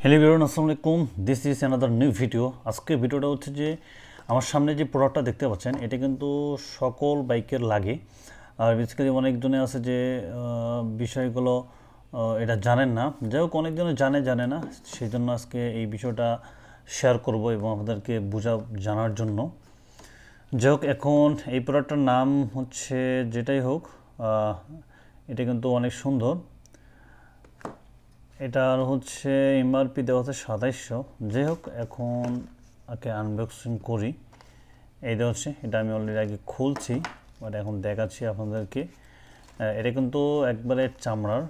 Hello everyone, আসসালামু আলাইকুম। This is another new video. আজকে ভিডিওটা হচ্ছে যে আমার সামনে যে প্রোডাক্টটা দেখতে পাচ্ছেন এটা কিন্তু সকল বাইকের লাগে। আর বেসিক্যালি অনেকজনে আছে যে বিষয়গুলো এটা জানেন না। যাই হোক, অনেকজনে জানে না, সেই জন্য আজকে এই বিষয়টা শেয়ার করব এবং আপনাদেরকে জানার জন্য। যাই হোক, এখন এই প্রোডাক্টটার নাম হচ্ছে যেটাই হোক, এটা কিন্তু অনেক সুন্দর। এটার হচ্ছে এমআরপি দেওয়া আছে 2700। যাই হোক, এখন আগে আনবক্সিং করি। এই দেওয়া হচ্ছে, এটা আমি অলরেডি আগে খুলছি, বাট এখন দেখাচ্ছি আপনাদেরকে। এটা কিন্তু একবারে চামড়ার,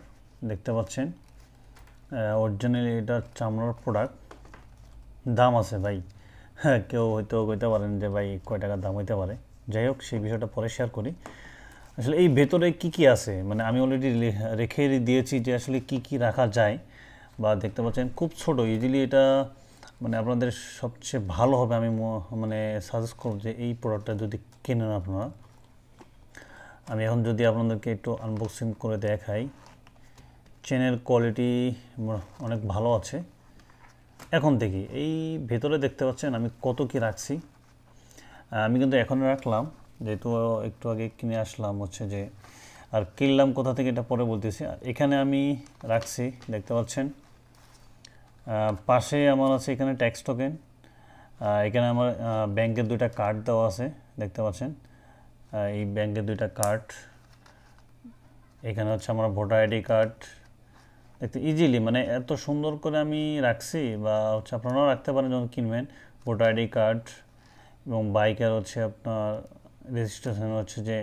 দেখতে পাচ্ছেন অরিজিনালি এটা চামড়ার প্রোডাক্ট। দাম আছে ভাই, হ্যাঁ, কেউ হয়তো কইতে পারেন যে ভাই কয় টাকার দাম হইতে পারে। যাই হোক, সেই বিষয়টা পরে শেয়ার করি। আসলে এই ভেতরে কি কি আছে, মানে আমি অলরেডি রেখে দিয়েছি যে আসলে কি কি রাখা যায়। বা দেখতে পাচ্ছেন খুব ছোট, ইজিলি এটা মানে আপনাদের সবচেয়ে ভালো হবে। আমি মানে সাজেস্ট করব যে এই প্রোডাক্টটা যদি কেনেন আপনারা। আমি এখন যদি আপনাদেরকে একটু আনবক্সিং করে দেখাই, চেনের কোয়ালিটি অনেক ভালো আছে। এখন দেখি এই ভেতরে দেখতে পাচ্ছেন আমি কত কি রাখছি। আমি কিন্তু এখন রাখলাম, যেহেতু একটু আগে কিনে আসলাম হচ্ছে যে, আর কিনলাম কোথা থেকে এটা পরে বলতেছি। এখানে আমি রাখছি, দেখতে পাচ্ছেন পাশে আমার আছে এখানে ট্যাক্স টোকেন। এখানে আমার ব্যাংকের দুইটা কার্ড দেওয়া আছে, দেখতে পাচ্ছেন এই ব্যাংকের দুইটা কার্ড। এখানে হচ্ছে আমার ভোটার আইডি কার্ড। দেখতে ইজিলি, মানে এত সুন্দর করে আমি রাখছি, বা হচ্ছে আপনারাও রাখতে পারেন যখন কিনবেন। ভোটার আইডি কার্ড এবং বাইকের হচ্ছে আপনার রেজিস্ট্রেশন হচ্ছে যে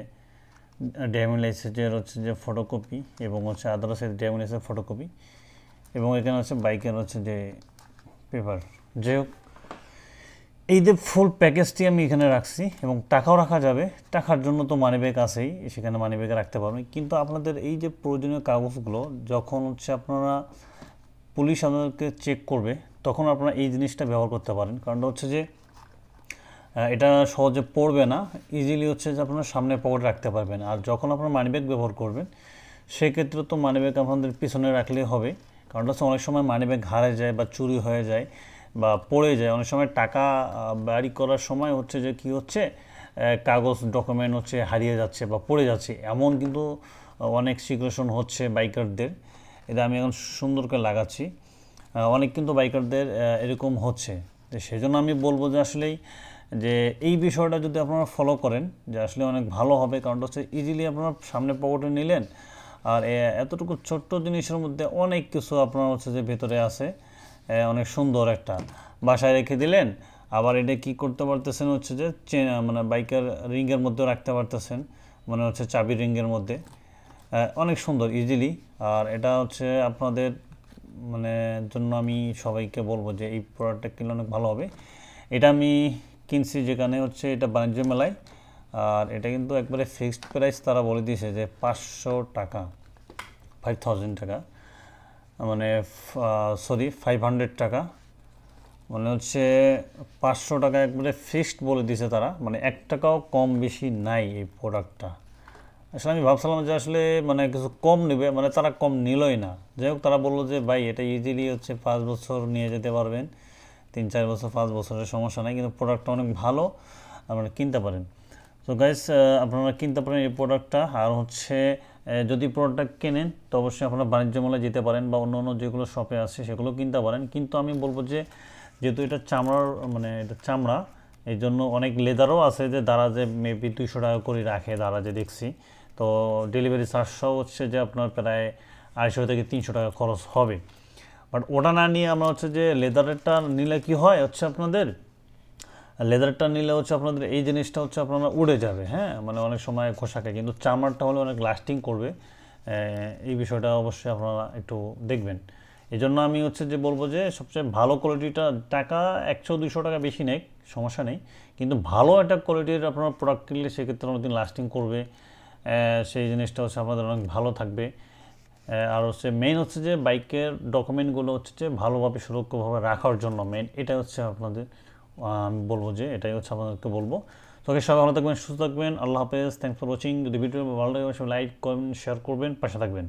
ড্রাইভিং লাইসেন্সের হচ্ছে যে ফটোকপি, এবং হচ্ছে আদার্সের ড্রাইভিং লাইসেন্সের ফটোকপি, এবং এখানে হচ্ছে বাইকের হচ্ছে যে পেপার। যাই হোক, এই যে ফুল প্যাকেজটি আমি এখানে রাখছি, এবং টাকাও রাখা যাবে। টাকার জন্য তো মানি ব্যাগ আছেই, সেখানে মানি ব্যাগে রাখতে পারবেন। কিন্তু আপনাদের এই যে প্রয়োজনীয় কাগজগুলো যখন হচ্ছে আপনারা পুলিশ আপনাদেরকে চেক করবে, তখন আপনারা এই জিনিসটা ব্যবহার করতে পারেন। কারণটা হচ্ছে যে এটা সহজে পড়বে না, ইজিলি হচ্ছে যে আপনারা সামনের পকেটে রাখতে পারবেন। আর যখন আপনারা মানি ব্যাগ ব্যবহার করবেন, সেক্ষেত্রে তো মানি ব্যাগ আপনাদের পিছনে রাখলেই হবে। কারণ হচ্ছে অনেক সময় মানি ব্যাগ হারিয়ে যায় বা চুরি হয়ে যায় বা পড়ে যায়। অনেক সময় টাকা বাড়ি করার সময় হচ্ছে যে কি হচ্ছে, কাগজ ডকুমেন্ট হচ্ছে হারিয়ে যাচ্ছে বা পড়ে যাচ্ছে, এমন কিন্তু অনেক সিচুয়েশন হচ্ছে বাইকারদের। এটা আমি এখন সুন্দর করে লাগাচ্ছি। অনেক কিন্তু বাইকারদের এরকম হচ্ছে। তো সেই জন্য আমি বলবো যে আসলেই যে এই বিষয়টা যদি আপনারা ফলো করেন, যে আসলে অনেক ভালো হবে। কারণ হচ্ছে ইজিলি আপনারা সামনে পকেটে নিলেন, আর এতটুকু ছোট্ট জিনিসের মধ্যে অনেক কিছু আপনার হচ্ছে যে ভেতরে আছে। অনেক সুন্দর একটা বাসায় রেখে দিলেন। আবার এটা কি করতে পারতেছেন হচ্ছে যে চেন, মানে বাইকের রিংয়ের মধ্যেও রাখতে পারতেছেন, মানে হচ্ছে চাবি রিংয়ের মধ্যে। অনেক সুন্দর ইজিলি। আর এটা হচ্ছে আপনাদের মানে জন্য আমি সবাইকে বলবো যে এই প্রোডাক্টটা কিনলে অনেক ভালো হবে। এটা আমি কিনছি যেখানে হচ্ছে এটা বাণিজ্য মেলায়। আর এটা কিন্তু একবারে ফিক্সড প্রাইস তারা বলে দিয়েছে যে 500 টাকা, 5000 টাকা, মানে সরি 500 টাকা, মানে হচ্ছে 500 টাকা একবারে ফিক্সড বলে দিয়েছে তারা। মানে 1 টাকাও কম বেশি নাই এই প্রোডাক্টটা। আসলে আমি ভাবছিলাম যে আসলে মানে কিছু কম নেবে, মানে তারা কম নিলই না। যাই হোক, তারা বললো যে ভাই এটা ইজিলি হচ্ছে 5 বছর নিয়ে যেতে পারবেন, 3-4 বছর, 5 বছরের সমস্যা নাই, কিন্তু প্রোডাক্টটা অনেক ভালো, আপনারা কিনতে পারেন। তো গাইস, আপনারা কিনতে পারেন এই প্রোডাক্টটা। আর হচ্ছে যদি প্রোডাক্টটা কেনেন তো অবশ্যই আপনারা বাণিজ্য মেলায় যেতে পারেন, বা অন্য অন্য যেগুলো শপে আছে সেগুলো কিনতে পারেন। কিন্তু আমি বলবো যে যেহেতু এটা চামড়ার, মানে এটা চামড়া, এই জন্য অনেক লেদারও আছে যে দারাজে মেবি 200 টাকা করে রাখে দারাজে দেখছি। তো ডেলিভারি চার্জটাও হচ্ছে যে আপনার প্রায় 250 থেকে 300 টাকা খরচ হবে। বাট ওটা না নিয়ে আমরা হচ্ছে যে লেদারেরটা নিলে কি হয় হচ্ছে, আপনাদের লেদারটা নিলে হচ্ছে আপনাদের এই জিনিসটা হচ্ছে আপনারা উড়ে যাবে, হ্যাঁ, মানে অনেক সময় খোসাকে। কিন্তু চামড়াটা হলে অনেক লাস্টিং করবে। এই বিষয়টা অবশ্যই আপনারা একটু দেখবেন। এই জন্য আমি হচ্ছে যে বলবো যে সবচেয়ে ভালো কোয়ালিটিটা, টাকা 100-200 টাকা বেশি নেই, সমস্যা নেই, কিন্তু ভালো একটা কোয়ালিটির আপনার প্রোডাক্ট কিনলে সেক্ষেত্রে অনেকদিন লাস্টিং করবে। সেই জিনিসটা হচ্ছে আপনাদের অনেক ভালো থাকবে। আর হচ্ছে মেইন হচ্ছে যে বাইকের ডকুমেন্টগুলো হচ্ছে যে ভালোভাবে সুরক্ষিতভাবে রাখার জন্য মেইন এটা হচ্ছে আপনাদের, আমি বলবো যে এটাই হচ্ছে আপনাদেরকে বলবো। তো সবাই ভালো থাকবেন, সুস্থ থাকবেন। আল্লাহ হাফেজ, থ্যাংকস ফর ওয়াচিং। যদি ভিডিও ভালো লাগে অবশ্যই লাইক করবেন, শেয়ার করবেন, পাশে থাকবেন।